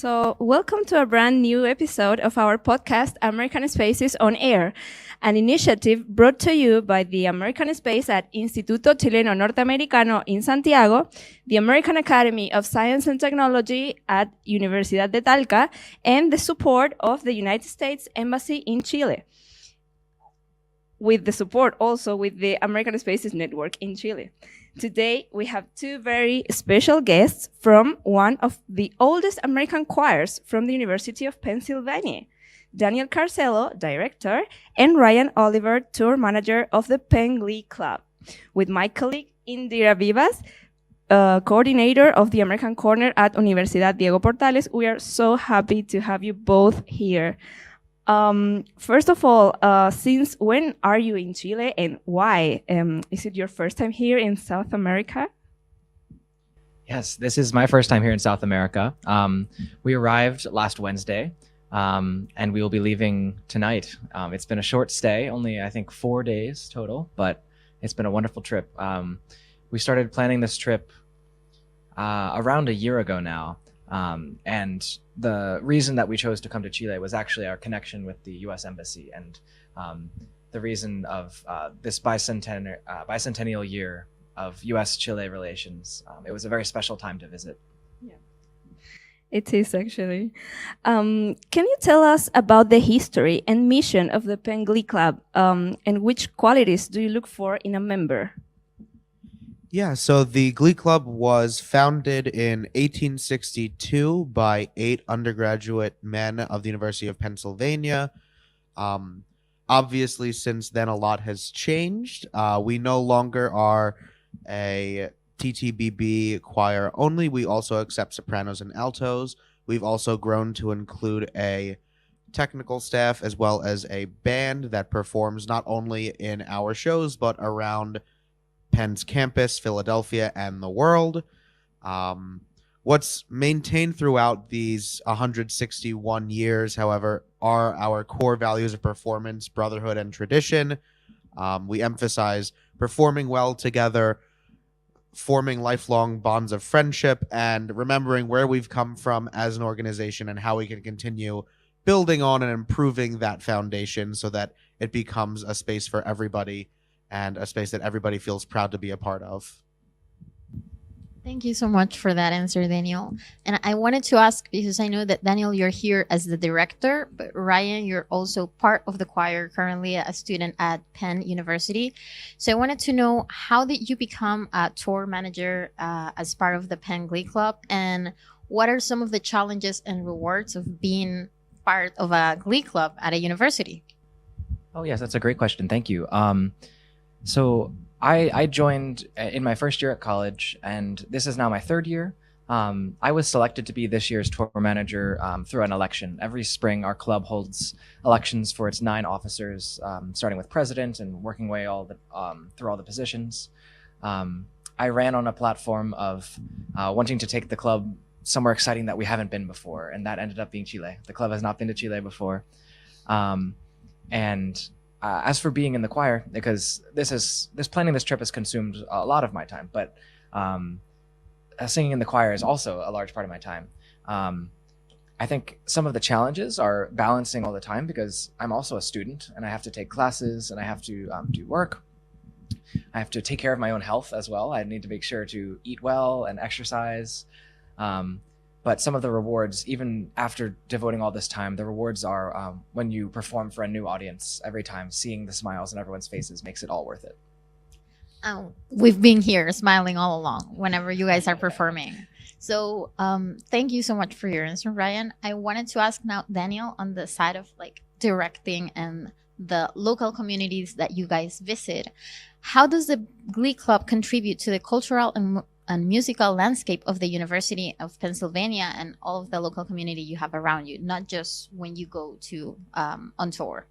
So, welcome to a brand new episode of our podcast, American Spaces on Air, an initiative brought to you by the American Space at Instituto Chileno Norteamericano in Santiago, the American Academy of Science and Technology at Universidad de Talca, and the support of the United States Embassy in Chile, with the support also with the American Spaces Network in Chile. Today, we have two very special guests from one of the oldest American choirs from the University of Pennsylvania, Daniel Carsello, director, and Ryan Oliver, tour manager of the Penn Glee Club. With my colleague Indira Vivas, coordinator of the American Corner at Universidad Diego Portales, we are so happy to have you both here. First of all, since when are you in Chile and why? Is it your first time here in South America? Yes, this is my first time here in South America. We arrived last Wednesday, and we will be leaving tonight. It's been a short stay, only I think 4 days total, but it's been a wonderful trip. We started planning this trip around a year ago now, and the reason that we chose to come to Chile was actually our connection with the U.S. Embassy and the reason of this bicentennial year of U.S.-Chile relations. It was a very special time to visit. Yeah, it is actually. Can you tell us about the history and mission of the Penn Glee Club, and which qualities do you look for in a member? Yeah, so the Glee Club was founded in 1862 by 8 undergraduate men of the University of Pennsylvania. Obviously, since then, a lot has changed. We no longer are a TTBB choir only. We also accept sopranos and altos. We've also grown to include a technical staff as well as a band that performs not only in our shows, but around Penn's campus, Philadelphia, and the world. What's maintained throughout these 161 years, however, are our core values of performance, brotherhood, and tradition. We emphasize performing well together, forming lifelong bonds of friendship, and remembering where we've come from as an organization and how we can continue building on and improving that foundation so that it becomes a space for everybody and a space that everybody feels proud to be a part of. Thank you so much for that answer, Daniel. And I wanted to ask, because I know that Daniel, you're here as the director, but Ryan, you're also part of the choir, currently a student at Penn University. So I wanted to know, how did you become a tour manager as part of the Penn Glee Club? And what are some of the challenges and rewards of being part of a Glee Club at a university? Oh, yes, that's a great question. Thank you. So I joined in my first year at college, and this is now my third year. I was selected to be this year's tour manager through an election. Every spring, our club holds elections for its 9 officers, starting with president and working way through all the positions. I ran on a platform of wanting to take the club somewhere exciting that we haven't been before, and that ended up being Chile. The club has not been to Chile before. As for being in the choir, because planning this trip has consumed a lot of my time, but singing in the choir is also a large part of my time. I think some of the challenges are balancing all the time, because I'm also a student and I have to take classes and I have to do work. I have to take care of my own health as well. I need to make sure to eat well and exercise. But some of the rewards, even after devoting all this time, the rewards are when you perform for a new audience every time, seeing the smiles on everyone's faces makes it all worth it. We've been here smiling all along whenever you guys are performing. So thank you so much for your answer, Ryan. I wanted to ask now, Daniel, on the side of directing and the local communities that you guys visit, how does the Glee Club contribute to the cultural and musical landscape of the University of Pennsylvania and all of the local community you have around you, not just when you go to on tour?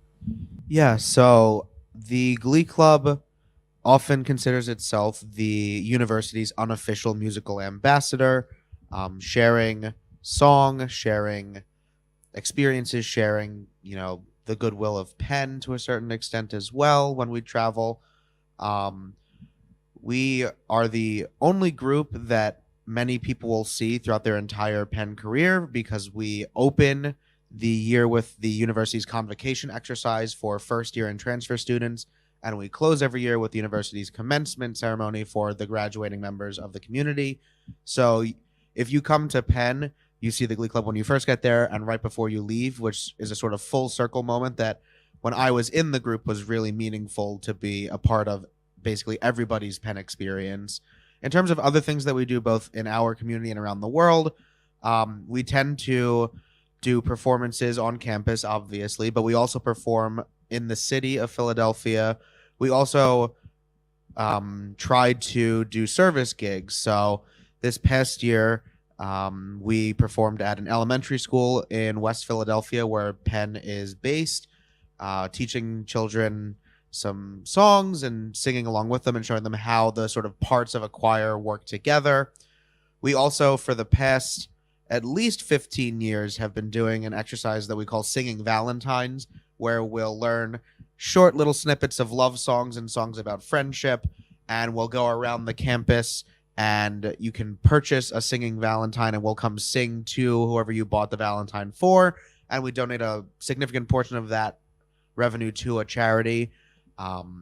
Yeah, so the Glee Club often considers itself the university's unofficial musical ambassador, sharing song, sharing experiences, sharing, the goodwill of Penn to a certain extent as well when we travel. We are the only group that many people will see throughout their entire Penn career, because we open the year with the university's convocation exercise for first year and transfer students, and we close every year with the university's commencement ceremony for the graduating members of the community. So if you come to Penn, you see the Glee Club when you first get there and right before you leave, which is a sort of full circle moment that when I was in the group was really meaningful to be a part of basically everybody's Penn experience. In terms of other things that we do both in our community and around the world, we tend to do performances on campus, obviously, but we also perform in the city of Philadelphia. We also tried to do service gigs. So this past year, we performed at an elementary school in West Philadelphia where Penn is based, teaching children some songs and singing along with them and showing them how the sort of parts of a choir work together. We also, for the past at least 15 years, have been doing an exercise that we call Singing Valentines, where we'll learn short little snippets of love songs and songs about friendship, and we'll go around the campus and you can purchase a singing Valentine and we'll come sing to whoever you bought the Valentine for, and we donate a significant portion of that revenue to a charity.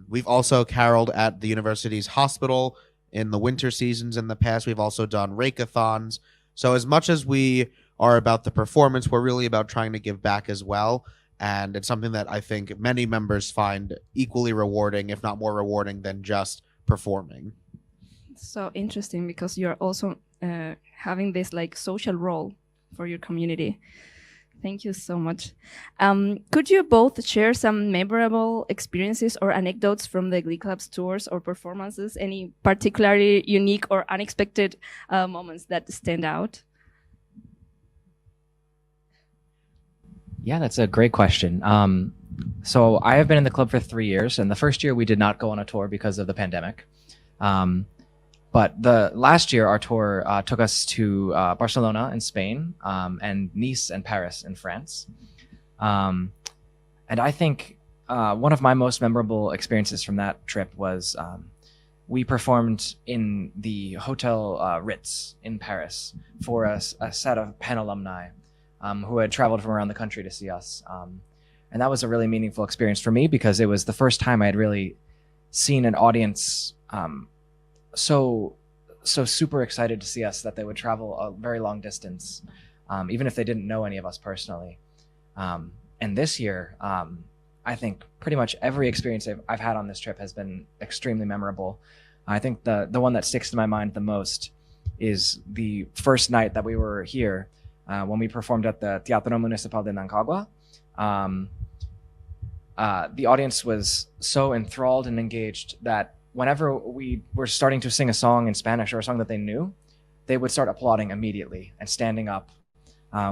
We've also caroled at the university's hospital in the winter seasons in the past. We've also done rake-a-thons. So as much as we are about the performance, we're really about trying to give back as well. And it's something that I think many members find equally rewarding, if not more rewarding, than just performing. So interesting, because you're also having this like social role for your community. Thank you so much. Could you both share some memorable experiences or anecdotes from the Glee Club's tours or performances? Any particularly unique or unexpected moments that stand out? Yeah, that's a great question. So I have been in the club for 3 years, and the first year we did not go on a tour because of the pandemic. But the last year, our tour took us to Barcelona in Spain, and Nice and Paris in France. And I think one of my most memorable experiences from that trip was we performed in the Hotel Ritz in Paris for a set of Penn alumni who had traveled from around the country to see us. And that was a really meaningful experience for me because it was the first time I had really seen an audience so super excited to see us that they would travel a very long distance, even if they didn't know any of us personally. And this year, I think pretty much every experience I've had on this trip has been extremely memorable. I think the one that sticks to my mind the most is the first night that we were here when we performed at the Teatro Municipal de Nancagua. The audience was so enthralled and engaged that whenever we were starting to sing a song in Spanish or a song that they knew, they would start applauding immediately and standing up.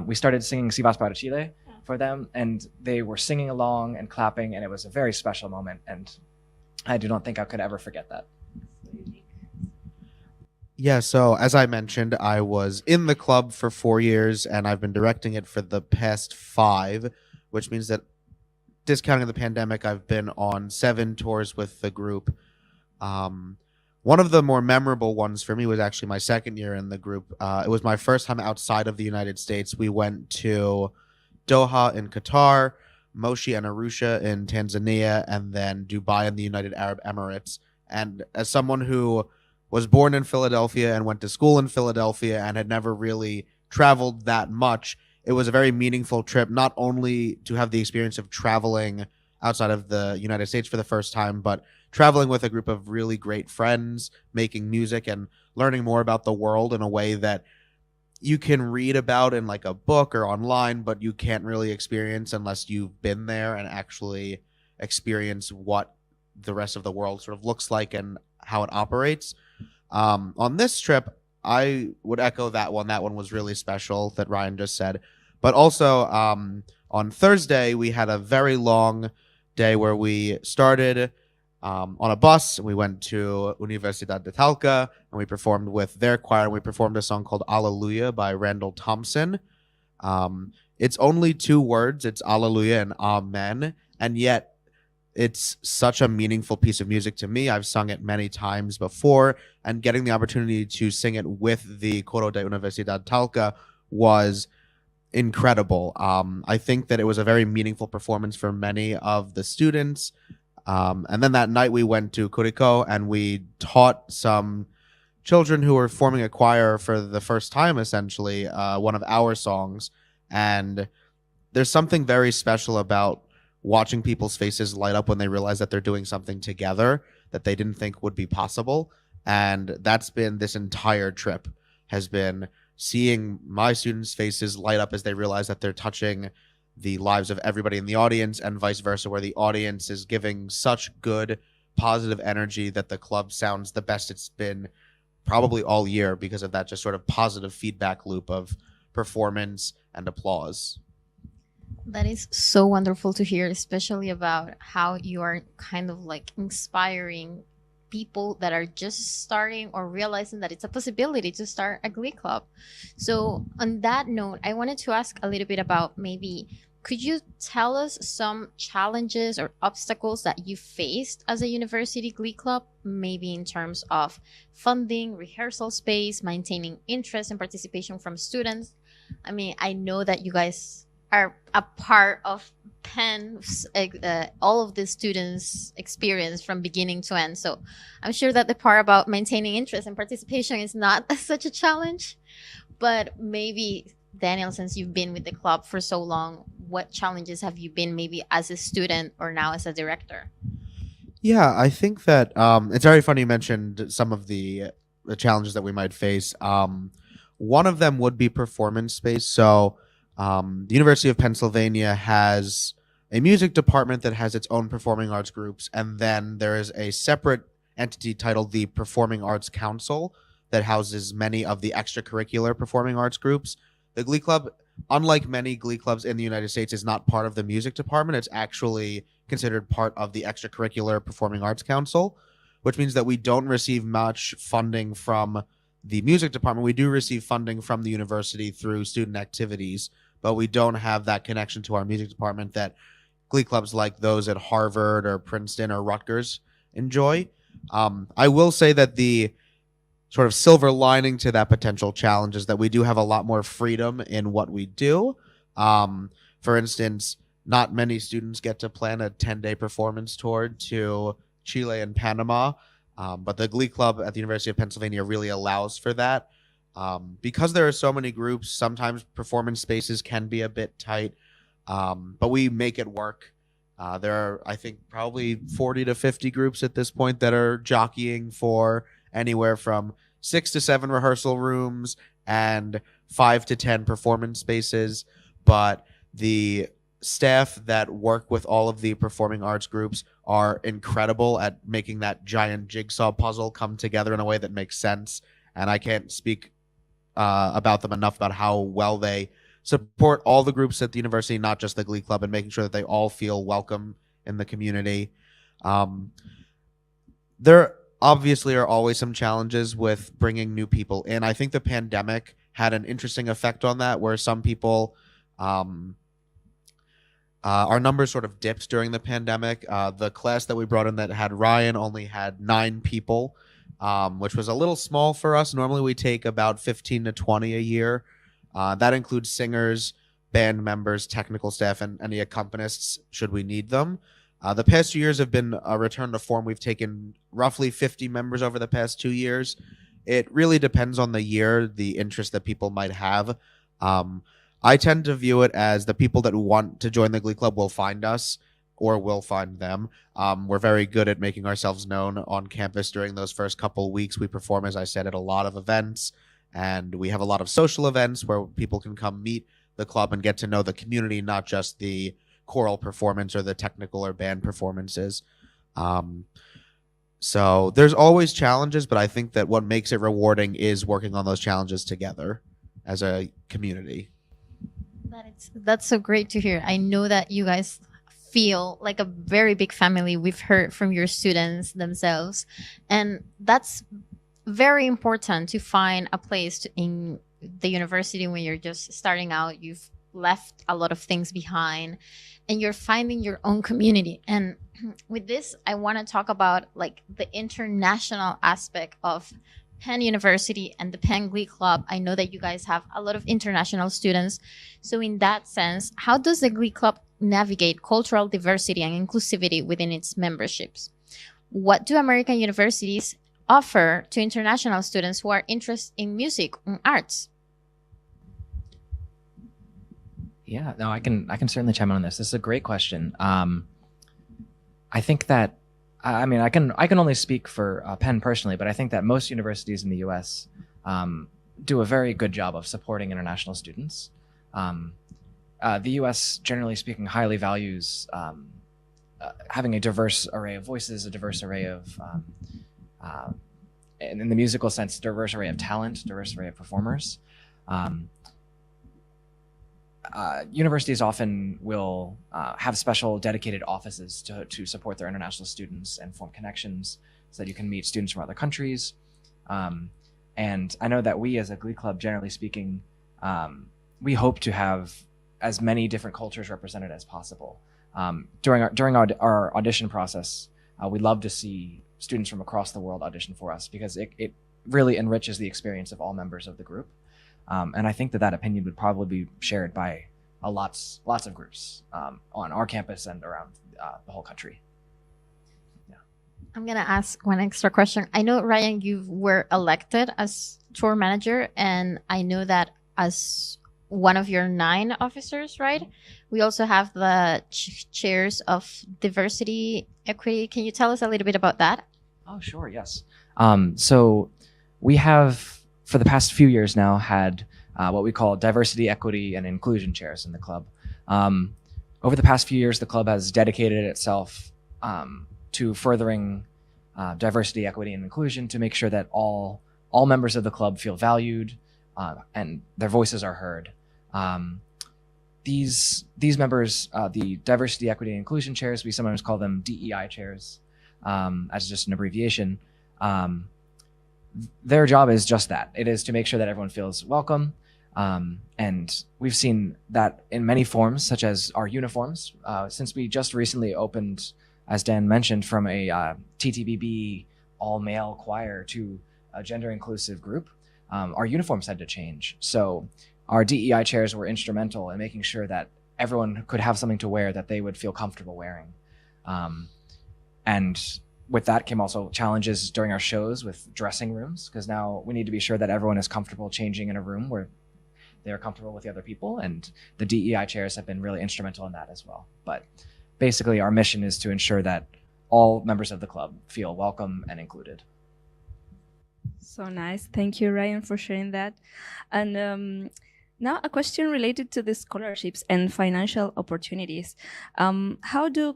We started singing Si Vas para Chile for them, and they were singing along and clapping, and it was a very special moment, and I do not think I could ever forget that. Yeah, so as I mentioned, I was in the club for 4 years, and I've been directing it for the past 5, which means that, discounting the pandemic, I've been on 7 tours with the group. One of the more memorable ones for me was actually my second year in the group. It was my first time outside of the United States. We went to Doha in Qatar, Moshi and Arusha in Tanzania, and then Dubai in the United Arab Emirates. And as someone who was born in Philadelphia and went to school in Philadelphia and had never really traveled that much, it was a very meaningful trip, not only to have the experience of traveling outside of the United States for the first time, but traveling with a group of really great friends, making music and learning more about the world in a way that you can read about in like a book or online, but you can't really experience unless you've been there and actually experience what the rest of the world sort of looks like and how it operates. On this trip, I would echo that one. That one was really special that Ryan just said. But also on Thursday, we had a very long day where we started on a bus. We went to Universidad de Talca and we performed with their choir. And we performed a song called Alleluia by Randall Thompson. It's only 2 words. It's Alleluia and Amen. And yet it's such a meaningful piece of music to me. I've sung it many times before, and getting the opportunity to sing it with the Coro de Universidad Talca was incredible. I think that it was a very meaningful performance for many of the students. And then that night we went to Curicó and we taught some children who were forming a choir for the first time, essentially, one of our songs. And there's something very special about watching people's faces light up when they realize that they're doing something together that they didn't think would be possible. And that's been this entire trip, has been seeing my students' faces light up as they realize that they're touching the lives of everybody in the audience, and vice versa, where the audience is giving such good, positive energy that the club sounds the best it's been probably all year because of that just sort of positive feedback loop of performance and applause. That is so wonderful to hear, especially about how you are kind of like inspiring people that are just starting or realizing that it's a possibility to start a glee club. So on that note, I wanted to ask a little bit about, maybe could you tell us some challenges or obstacles that you faced as a university glee club, maybe in terms of funding, rehearsal space, maintaining interest and participation from students? I mean, I know that you guys are a part of Penn's, all of the students' experience from beginning to end. So I'm sure that the part about maintaining interest and participation is not such a challenge. But maybe, Daniel, since you've been with the club for so long, what challenges have you been maybe as a student or now as a director? Yeah, I think that it's very funny you mentioned some of the challenges that we might face. One of them would be performance space. So the University of Pennsylvania has a music department that has its own performing arts groups, and then there is a separate entity titled the Performing Arts Council that houses many of the extracurricular performing arts groups. The Glee Club, unlike many Glee clubs in the United States, is not part of the music department. It's actually considered part of the extracurricular performing arts council, which means that we don't receive much funding from the music department. We do receive funding from the university through student activities, but we don't have that connection to our music department that Glee clubs like those at Harvard or Princeton or Rutgers enjoy. I will say that the sort of silver lining to that potential challenge is that we do have a lot more freedom in what we do. For instance, not many students get to plan a 10-day performance tour to Chile and Panama, but the Glee Club at the University of Pennsylvania really allows for that. Because there are so many groups, sometimes performance spaces can be a bit tight, but we make it work. There are, I think, probably 40 to 50 groups at this point that are jockeying for anywhere from 6 to 7 rehearsal rooms and 5 to 10 performance spaces. But the staff that work with all of the performing arts groups are incredible at making that giant jigsaw puzzle come together in a way that makes sense. And I can't speak about them enough about how well they support all the groups at the university, not just the Glee Club, and making sure that they all feel welcome in the community. There obviously are always some challenges with bringing new people in. I think the pandemic had an interesting effect on that, where some people, our numbers sort of dipped during the pandemic. The class that we brought in that had Ryan only had 9 people, which was a little small for us. Normally we take about 15 to 20 a year. That includes singers, band members, technical staff, and any accompanists should we need them. The past 2 years have been a return to form. We've taken roughly 50 members over the past 2 years. It really depends on the year, the interest that people might have. I tend to view it as the people that want to join the Glee Club will find us, or we'll find them. We're very good at making ourselves known on campus during those first couple weeks. We perform, as I said, at a lot of events, and we have a lot of social events where people can come meet the club and get to know the community, not just the choral performance or the technical or band performances. So there's always challenges, but I think that what makes it rewarding is working on those challenges together as a community. That's so great to hear. I know that you guys feel like a very big family. We've heard from your students themselves, and that's very important to find a place in the university when you're just starting out. You've left a lot of things behind, and you're finding your own community. And with this, I want to talk about like the international aspect of Penn University and the Penn Glee Club. I know that you guys have a lot of international students. So in that sense, how does the Glee Club navigate cultural diversity and inclusivity within its memberships? What do American universities offer to international students who are interested in music and arts? Yeah, no, I can certainly chime in on this. This is a great question. I think that I mean, I can only speak for Penn personally, but I think that most universities in the U.S. Do a very good job of supporting international students. The U.S., generally speaking, highly values having a diverse array of voices, a diverse array of, in the musical sense, diverse array of talent, diverse array of performers. Universities often will have special dedicated offices to support their international students and form connections so that you can meet students from other countries. And I know that we as a Glee Club, generally speaking, we hope to have as many different cultures represented as possible. During our audition process, we love to see students from across the world audition for us because it really enriches the experience of all members of the group. And I think that opinion would probably be shared by lots of groups on our campus and around the whole country. Yeah. I'm going to ask one extra question. I know, Ryan, you were elected as tour manager, and I know that as one of your 9 officers, right? We also have the chairs of diversity, equity. Can you tell us a little bit about that? Oh, sure, yes. So we have, for the past few years now, had what we call diversity, equity, and inclusion chairs in the club. Over the past few years, the club has dedicated itself to furthering diversity, equity, and inclusion to make sure that all members of the club feel valued and their voices are heard. These members, the diversity, equity, and inclusion chairs, we sometimes call them DEI chairs, as just an abbreviation. Their job is just that. It is to make sure that everyone feels welcome. And we've seen that in many forms, such as our uniforms. Since we just recently opened, as Dan mentioned, from a TTBB all-male choir to a gender-inclusive group, our uniforms had to change. So our DEI chairs were instrumental in making sure that everyone could have something to wear that they would feel comfortable wearing. And with that came also challenges during our shows with dressing rooms, because now we need to be sure that everyone is comfortable changing in a room where they're comfortable with the other people, and the DEI chairs have been really instrumental in that as well. But basically our mission is to ensure that all members of the club feel welcome and included. So nice. Thank you, Ryan, for sharing that. And now a question related to the scholarships and financial opportunities. How do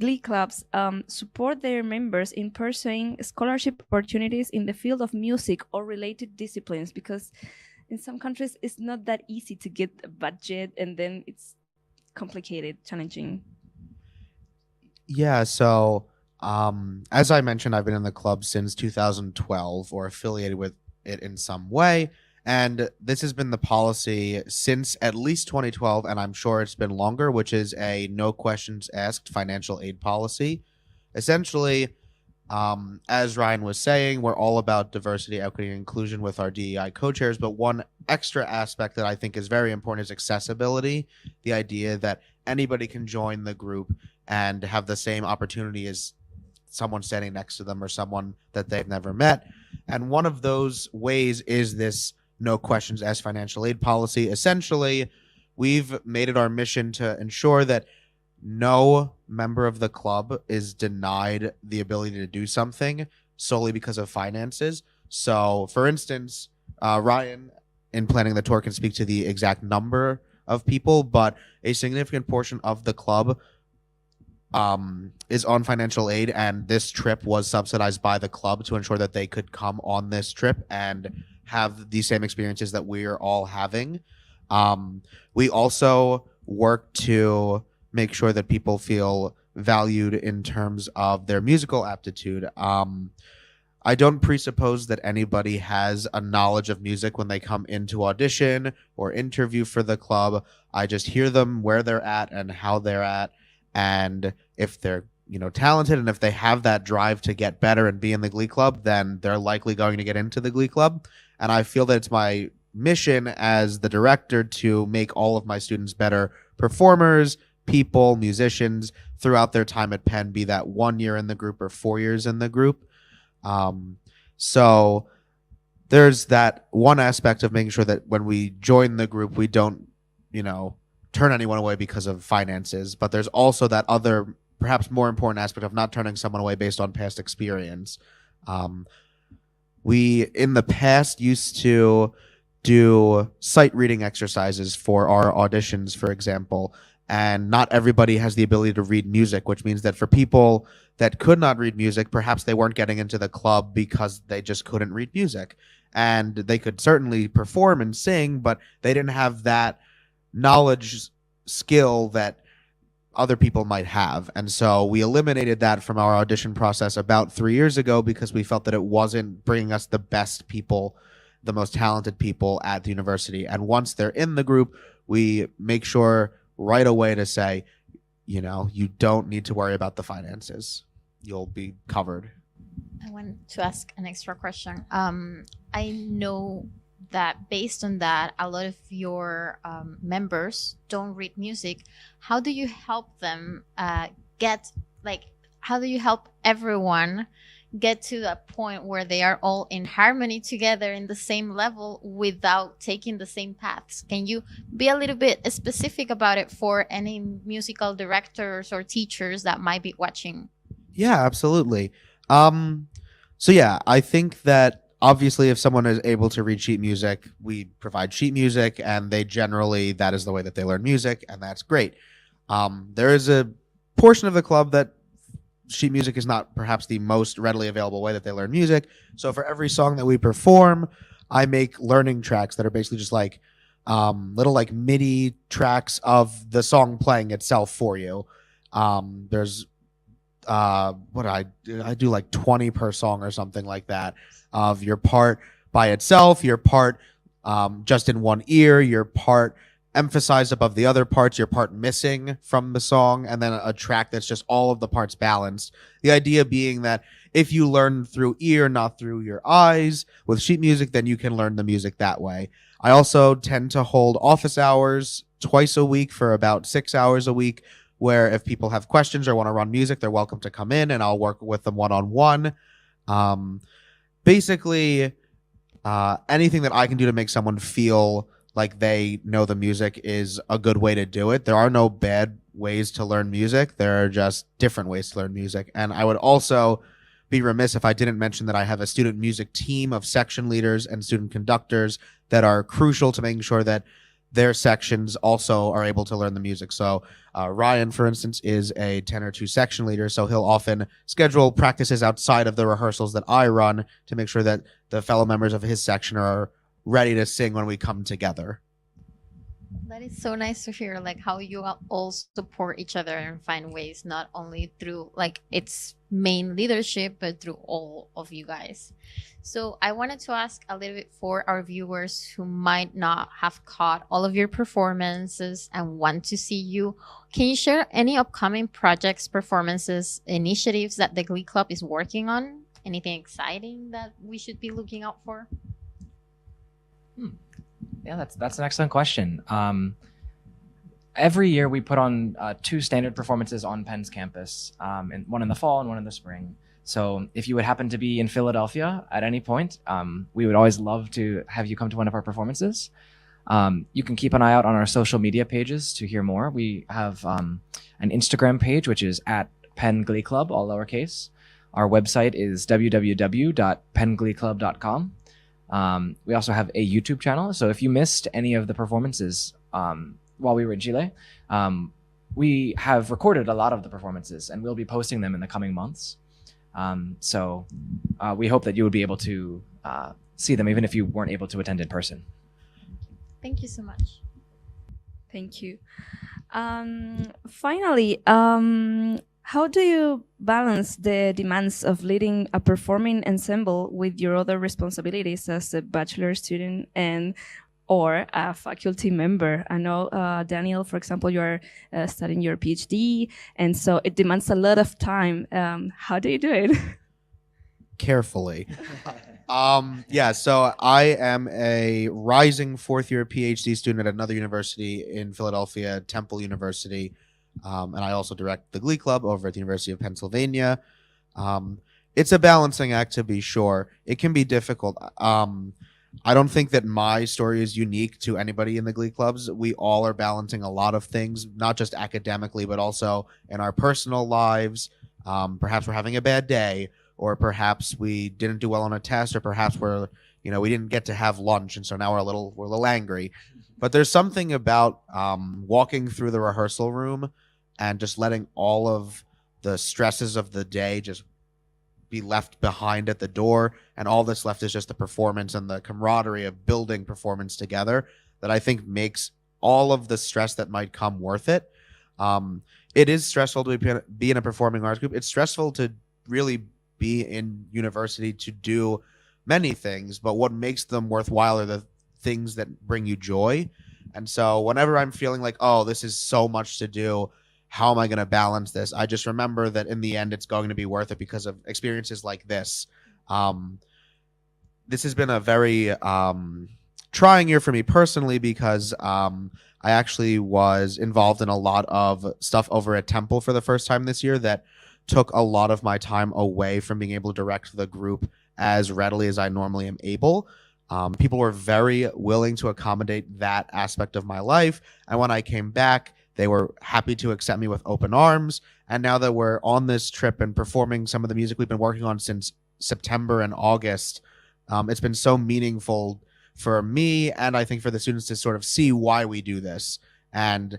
Glee clubs support their members in pursuing scholarship opportunities in the field of music or related disciplines? Because in some countries, it's not that easy to get a budget, and then it's complicated, challenging. Yeah, so as I mentioned, I've been in the club since 2012 or affiliated with it in some way. And this has been the policy since at least 2012, and I'm sure it's been longer, which is a no questions asked financial aid policy. Essentially, as Ryan was saying, we're all about diversity, equity, and inclusion with our DEI co-chairs, but one extra aspect that I think is very important is accessibility, the idea that anybody can join the group and have the same opportunity as someone standing next to them or someone that they've never met. And one of those ways is this no questions asked financial aid policy. Essentially, we've made it our mission to ensure that no member of the club is denied the ability to do something solely because of finances. So, for instance, Ryan, in planning the tour, can speak to the exact number of people, but a significant portion of the club is on financial aid, and this trip was subsidized by the club to ensure that they could come on this trip and have the same experiences that we're all having. We also work to make sure that people feel valued in terms of their musical aptitude. I don't presuppose that anybody has a knowledge of music when they come into audition or interview for the club. I just hear them where they're at and how they're at. And if they're, talented and if they have that drive to get better and be in the Glee Club, then they're likely going to get into the Glee Club. And I feel that it's my mission as the director to make all of my students better performers, people, musicians throughout their time at Penn, be that 1 year in the group or 4 years in the group. So there's that one aspect of making sure that when we join the group, we don't, turn anyone away because of finances. But there's also that other, perhaps more important aspect of not turning someone away based on past experience. We, in the past, used to do sight reading exercises for our auditions, for example. And not everybody has the ability to read music, which means that for people that could not read music, perhaps they weren't getting into the club because they just couldn't read music. And they could certainly perform and sing, but they didn't have that knowledge skill that other people might have. And so we eliminated that from our audition process about 3 years ago because we felt that it wasn't bringing us the best people, the most talented people at the university. And once they're in the group, we make sure right away to say, you don't need to worry about the finances. You'll be covered. I want to ask an extra question. I know that based on that, a lot of your members don't read music. How do you help them how do you help everyone get to that point where they are all in harmony together in the same level without taking the same paths? Can you be a little bit specific about it for any musical directors or teachers that might be watching? Yeah, absolutely. So yeah, I think that obviously if someone is able to read sheet music, we provide sheet music, and that is the way that they learn music, and that's great. There is a portion of the club that sheet music is not perhaps the most readily available way that they learn music. So for every song that we perform, I make learning tracks that are basically just like little like MIDI tracks of the song playing itself for you. There's I do like 20 per song or something like that, of your part by itself, your part just in one ear, your part emphasized above the other parts, your part missing from the song, and then a track that's just all of the parts balanced. The idea being that if you learn through ear, not through your eyes, with sheet music, then you can learn the music that way. I also tend to hold office hours twice a week for about 6 hours a week, where if people have questions or want to run music, they're welcome to come in and I'll work with them one-on-one. Basically, anything that I can do to make someone feel like they know the music is a good way to do it. There are no bad ways to learn music. There are just different ways to learn music. And I would also be remiss if I didn't mention that I have a student music team of section leaders and student conductors that are crucial to making sure that their sections also are able to learn the music. So Ryan, for instance, is a tenor 2 section leader, so he'll often schedule practices outside of the rehearsals that I run to make sure that the fellow members of his section are ready to sing when we come together. That is so nice to hear, like how you all support each other and find ways, not only through like its main leadership, but through all of you guys. So I wanted to ask a little bit for our viewers who might not have caught all of your performances and want to see you. Can you share any upcoming projects, performances, initiatives that the Glee Club is working on? Anything exciting that we should be looking out for? Yeah, that's an excellent question. Every year we put on 2 standard performances on Penn's campus, and one in the fall and one in the spring. So if you would happen to be in Philadelphia at any point, we would always love to have you come to one of our performances. You can keep an eye out on our social media pages to hear more. We have an Instagram page, which is at Penn Glee Club, all lowercase. Our website is www.penngleeclub.com. We also have a YouTube channel. So if you missed any of the performances while we were in Chile, we have recorded a lot of the performances and we'll be posting them in the coming months. So we hope that you would be able to see them even if you weren't able to attend in person. Thank you so much. Thank you. Finally, How do you balance the demands of leading a performing ensemble with your other responsibilities as a bachelor student and or a faculty member? I know, Daniel, for example, you're studying your PhD, and so it demands a lot of time. How do you do it? Carefully. Yeah, so I am a rising fourth-year PhD student at another university in Philadelphia, Temple University, and I also direct the Glee Club over at the University of Pennsylvania. It's a balancing act, to be sure. It can be difficult. I don't think that my story is unique to anybody in the Glee Clubs. We all are balancing a lot of things, not just academically, but also in our personal lives. Perhaps we're having a bad day, or perhaps we didn't do well on a test, or perhaps we didn't get to have lunch, and so now we're a little angry. But there's something about walking through the rehearsal room and just letting all of the stresses of the day just be left behind at the door, and all that's left is just the performance and the camaraderie of building performance together, that I think makes all of the stress that might come worth it. It is stressful to be in a performing arts group. It's stressful to really be in university, to do many things, but what makes them worthwhile are the things that bring you joy. And so whenever I'm feeling like, oh, this is so much to do, how am I going to balance this? I just remember that in the end, it's going to be worth it because of experiences like this. This has been a very trying year for me personally, because I actually was involved in a lot of stuff over at Temple for the first time this year that took a lot of my time away from being able to direct the group as readily as I normally am able. People were very willing to accommodate that aspect of my life. And when I came back, they were happy to accept me with open arms. And now that we're on this trip and performing some of the music we've been working on since September and August, it's been so meaningful for me, and I think for the students, to sort of see why we do this. And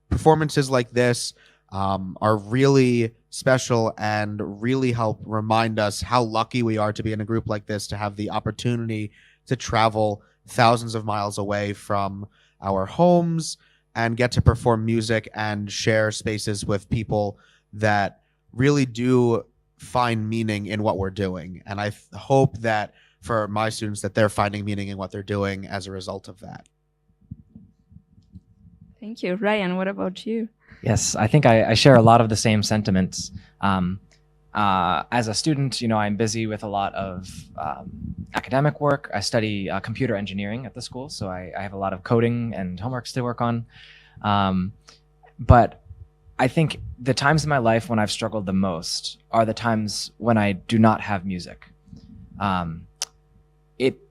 performances like this are really special and really help remind us how lucky we are to be in a group like this, to have the opportunity to travel thousands of miles away from our homes and get to perform music and share spaces with people that really do find meaning in what we're doing. And I hope that for my students, that they're finding meaning in what they're doing as a result of that. Thank you. Ryan, what about you? Yes, I think I share a lot of the same sentiments. As a student, I'm busy with a lot of academic work. I study computer engineering at the school, so I have a lot of coding and homeworks to work on. But I think the times in my life when I've struggled the most are the times when I do not have music.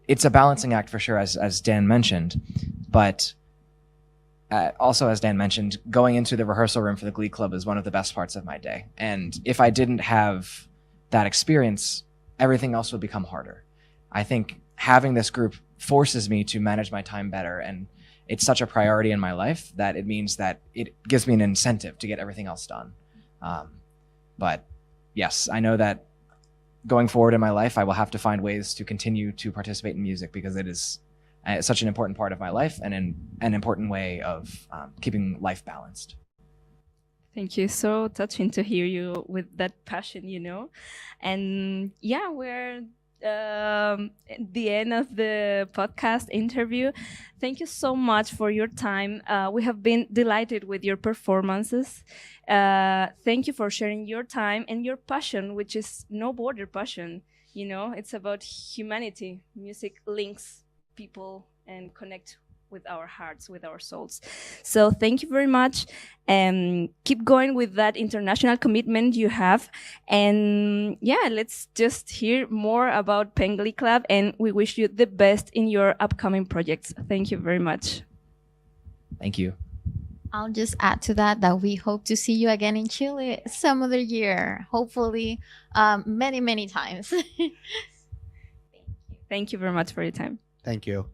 It's a balancing act for sure, as Dan mentioned, but also, as Dan mentioned, going into the rehearsal room for the Glee Club is one of the best parts of my day. And if I didn't have that experience, everything else would become harder. I think having this group forces me to manage my time better, and it's such a priority in my life that it means that it gives me an incentive to get everything else done. But yes, I know that going forward in my life, I will have to find ways to continue to participate in music, because it is such an important part of my life and an important way of keeping life balanced. Thank you. So touching to hear you with that passion, And yeah, we're at the end of the podcast interview. Thank you so much for your time. We have been delighted with your performances. Thank you for sharing your time and your passion, which is no border passion. It's about humanity. Music links people and connect with our hearts, with our souls. So thank you very much, and keep going with that international commitment you have. And yeah, let's just hear more about Penn Glee Club, and we wish you the best in your upcoming projects. Thank you very much. Thank you. I'll just add to that we hope to see you again in Chile some other year, hopefully many, many times. Thank you very much for your time. Thank you.